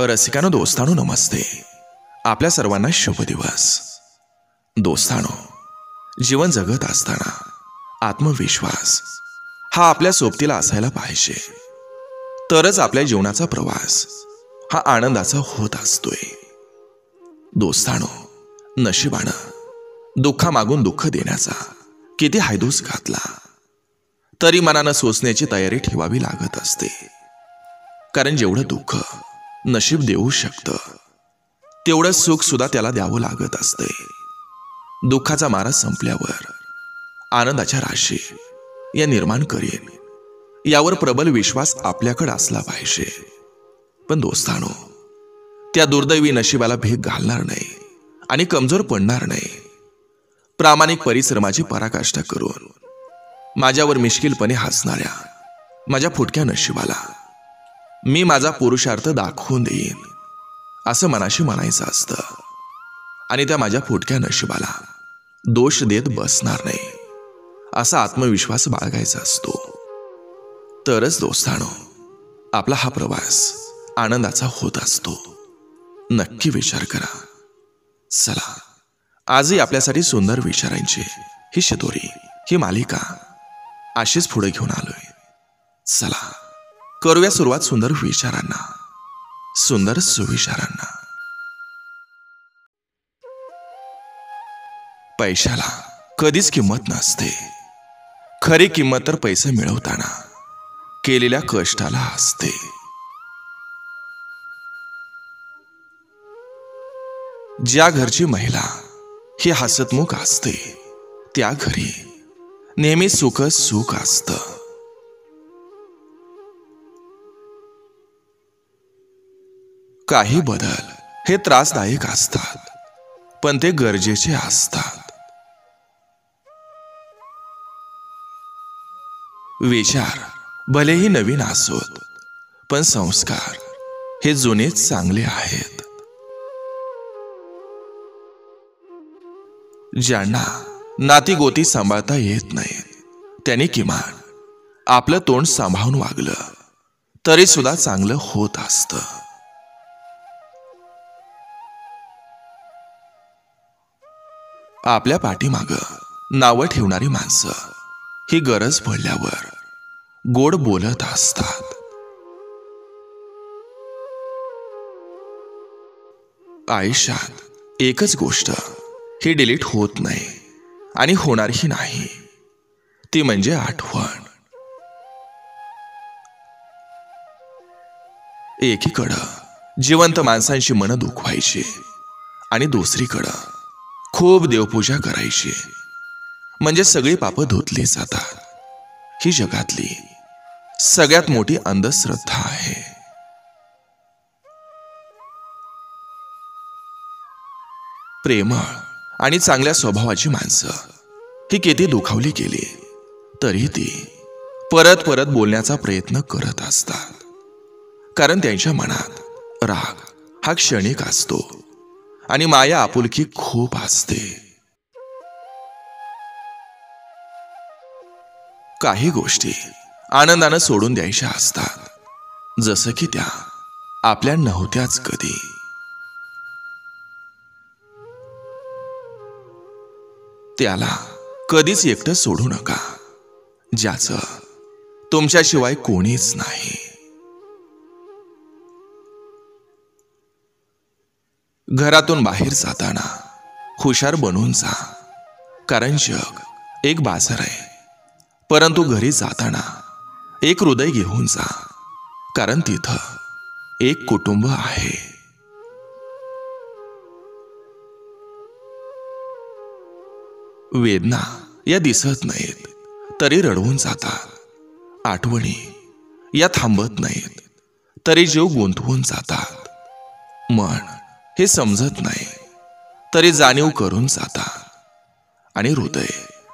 रसिकानो, दोस्तानो, नमस्ते. आपल्या सर्वांना शुभ दिवस. दोस्तानो, जीवन जगत असताना आत्मविश्वास हा आपल्या सोबतीला असायला पाहिजे. तरच आपल्या जीवनाचा प्रवास हा आनंदाचा होत असतोय. दोस्तानो, नशिबानं दुःखामागून दुःख देण्याचा किती हायदूस घातला तरी मनानं सोसण्याची तयारी ठेवावी लागत असते. कारण जेवढं दुःख नशीब देऊ शकतं तेवढं सुख सुद्धा त्याला द्यावं लागत असते. दुःखाचा मारा संपल्यावर आनंदाच्या राशी या निर्माण करेन यावर प्रबल विश्वास आपल्याकडे असला पाहिजे. पण दोस्तानो, त्या दुर्दैवी नशिबाला भीक घालणार नाही आणि कमजोर पडणार नाही. प्रामाणिक परिश्रमाची पराकाष्ठा करून माझ्यावर मिश्किलपणे हसणाऱ्या माझ्या फुटक्या नशिबाला मी माझा पुरुषार्थ दाखवून देईन असं मनाशी म्हणायचं असतं. आणि त्या माझ्या फुटक्या नशिबाला दोष देत बसणार नाही असा आत्मविश्वास बाळगायचा असतो. तरच दोस्तानो, आपला हा प्रवास आनंदाचा होत असतो. नक्की विचार करा. चला, आजही आपल्यासाठी सुंदर विचारांची ही शिदोरी, ही मालिका अशीच पुढे घेऊन आलोय. चला, करूया सुरुवात सुंदर विचारांना, सुंदर सुविचारांना. पैशाला कधीच किंमत नसते. खरी किंमत तर पैसे मिळवताना केलेल्या कष्टाला असते. ज्या घरची महिला ही हसतमुख असते त्या घरी नेहमी सुख सुख असतं. काही बदल हे त्रासदायक असतात, पण ते गरजेचे असतात. विचार भलेही नवीन असोत, पण संस्कार हे जुनेच चांगले आहेत. ज्यांना नाती गोती सांभाळता येत नाहीत त्यांनी किमान आपलं तोंड सांभाळून वागलं तरी सुद्धा चांगलं होत असतं. आपल्या पाठीमागं नावं ठेवणारी माणसं ही गरज पडल्यावर गोड बोलत असतात. आयुष्यात एकच गोष्ट ही डिलीट होत नाही आणि होणारही नाही, ती म्हणजे आठवण. एकीकडं जिवंत माणसांची मनं दुखवायची आणि दुसरीकडं खूप देवपूजा करायची, म्हणजे सगळी पापं धुतली जातात. ही जगातली सगळ्यात मोठी अंधश्रद्धा आहे. प्रेमळ आणि चांगल्या स्वभावाची माणसं ही किती दुखावली गेली तरी ती परत परत बोलण्याचा प्रयत्न करत असतात. कारण त्यांच्या मनात राग हा क्षणिक असतो आणि माया आपुलकी खूप असते. काही गोष्टी आनंदानं सोडून द्यायच्या असतात, जसं की त्या आपल्या नव्हत्याच कधी. त्याला कधीच एकटं सोडू नका ज्याचं तुमच्याशिवाय कोणीच नाही. घरातून बाहेर जाताना हुशार बनून जा, कारण जग एक बाजार आहे. परंतु घरी जाताना एक हृदय घेऊन जा, कारण तिथं एक कुटुंब आहे. वेदना या दिसत नाहीत तरी रडवून जातात. आठवणी या थांबत नाहीत तरी जीव गुंतवून जातात. मन हे समजत नाही तरी जाणीव करून जातात. आणि हृदय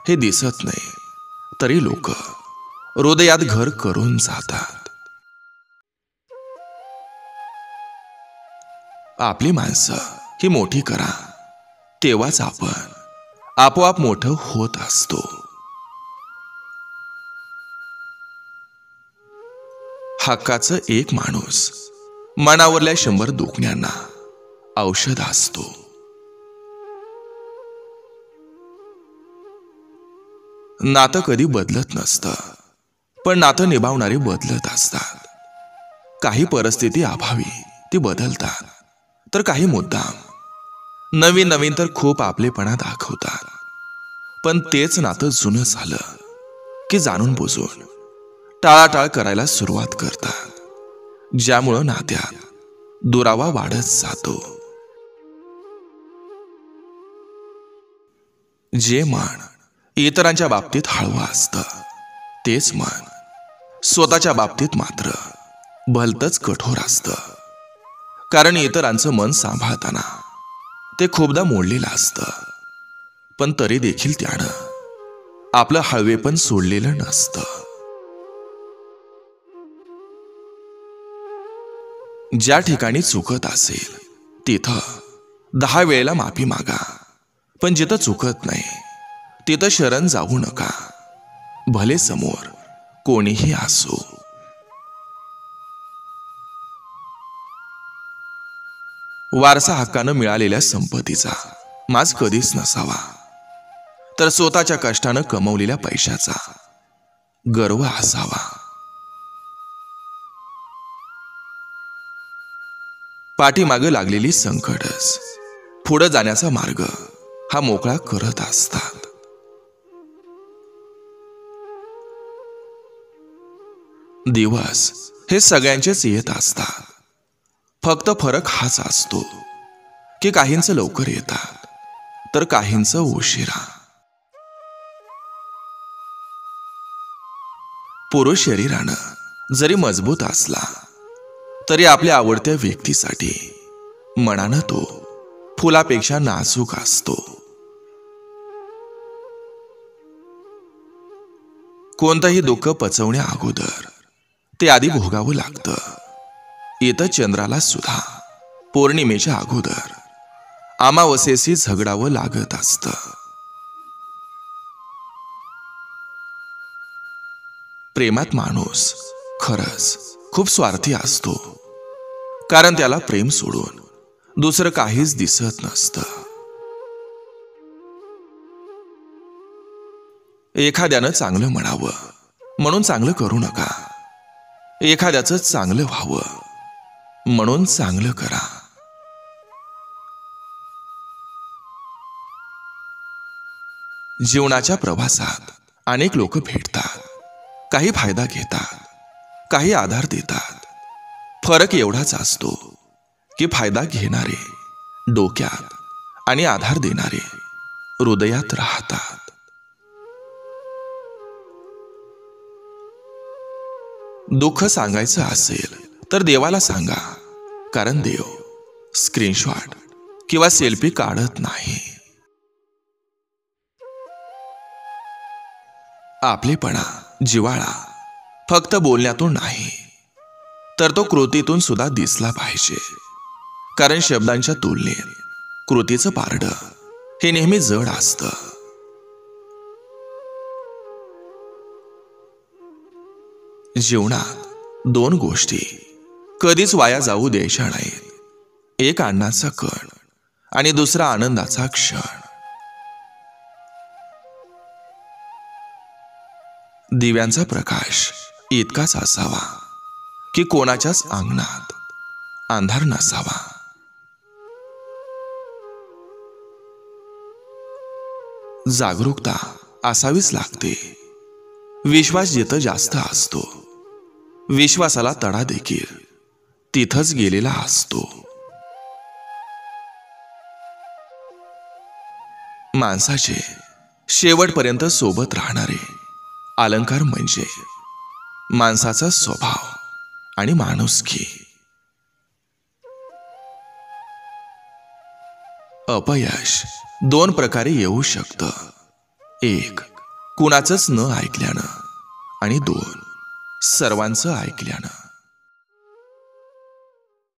हे दिसत नाही तरी लोक हृदयात घर करून जातात. आपली माणसं ही मोठी करा, तेव्हाच आपण आपोआप मोठं होत असतो. हक्काचं एक माणूस मनावरल्या 100 दुखण्यांना औषध असतो. नातं कधी बदलत नसतं, पण नातं निभावणारे बदलत असतात. काही परिस्थिती अभावी ती बदलतात, तर काही मुद्दाम नवीन नवीन तर खूप आपलेपणा दाखवतात. पण तेच नातं जुनं झालं की जाणून बुजून टाळाटाळ करायला सुरुवात करतात, ज्यामुळं नात्यात दुरावा वाढत जातो. जे मन इतरांच्या बाबतीत हळवं असतं, तेच मन स्वतःच्या बाबतीत मात्र भलतंच कठोर असतं. कारण इतरांचं मन सांभाळताना ते खूपदा मोडलेलं असतं, पण तरी देखील त्यानं आपलं हळवेपण सोडलेलं नसतं. ज्या ठिकाणी चुकत असेल तिथं 10 वेळेला माफी मागा, पण जिथं चुकत नाही तिथं शरण जाऊ नका, भले समोर कोणीही असो. वारसा हक्कानं मिळालेल्या संपत्तीचा माज कधीच नसावा, तर स्वतःच्या कष्टानं कमवलेल्या पैशाचा गर्व असावा. पाठीमागे लागलेली संकटच पुढे जाण्याचा मार्ग हा मोकळा करत असतात. दिवस हे सगळ्यांचेच येत असतात, फक्त फरक हाच असतो की काहींचं लवकर येतात तर काहींचं उशिरा. पुरुष शरीरानं जरी मजबूत असला तरी आपल्या आवडत्या व्यक्तीसाठी मनानं तो फुलापेक्षा नाजूक असतो. कोणतंही दुःख पचवण्या अगोदर ते आधी भोगावं लागतं. इथं चंद्राला सुद्धा पौर्णिमेच्या अगोदर अमावस्येशी झगडावं लागत असतं. प्रेमात माणूस खरंच खूप स्वार्थी असतो, कारण त्याला प्रेम सोडून दुसरं काहीच दिसत नसतं. एखाद्यानं चांगलं म्हणावं म्हणून चांगलं करू नका, एखाद्याचं चांगलं व्हावं म्हणून चांगलं करा. जीवनाच्या प्रवासात अनेक लोक भेटतात, काही फायदा घेतात, काही आधार देतात. फरक एवढाच असतो की फायदा घेणारे डोक्यात आणि आधार देणारे हृदयात राहतात. दुःख सांगायचं असेल तर देवाला सांगा, कारण देव स्क्रीनशॉट किंवा सेल्फी काढत नाही. आपलेपणा जिव्हाळा फक्त बोलण्यातून नाही, तर तो कृतीतून सुद्धा दिसला पाहिजे. कारण शब्दांच्या तुलनेत कृतीचं पारडं हे नेहमी जड असतं. जीवनात 2 गोष्टी कधीच वाया जाऊ द्यायच्या नाहीत. एक अन्नाचा कण आणि दुसरा आनंदाचा क्षण. दिव्यांचा प्रकाश इतकाच असावा की कोणाच्याच अंगणात अंधार नसावा. जागरूकता असावीच लागते. विश्वास जिथं जास्त असतो, विश्वासाला तडा देखील तिथंच गेलेला असतो. माणसाचे शेवटपर्यंत सोबत राहणारे अलंकार म्हणजे माणसाचा स्वभाव आणि माणुसकी. अपयश 2 प्रकारे येऊ शकतं. एक, कुणाचंच न ऐकल्यानं, आणि 2, सर्वांचं ऐकल्यानं.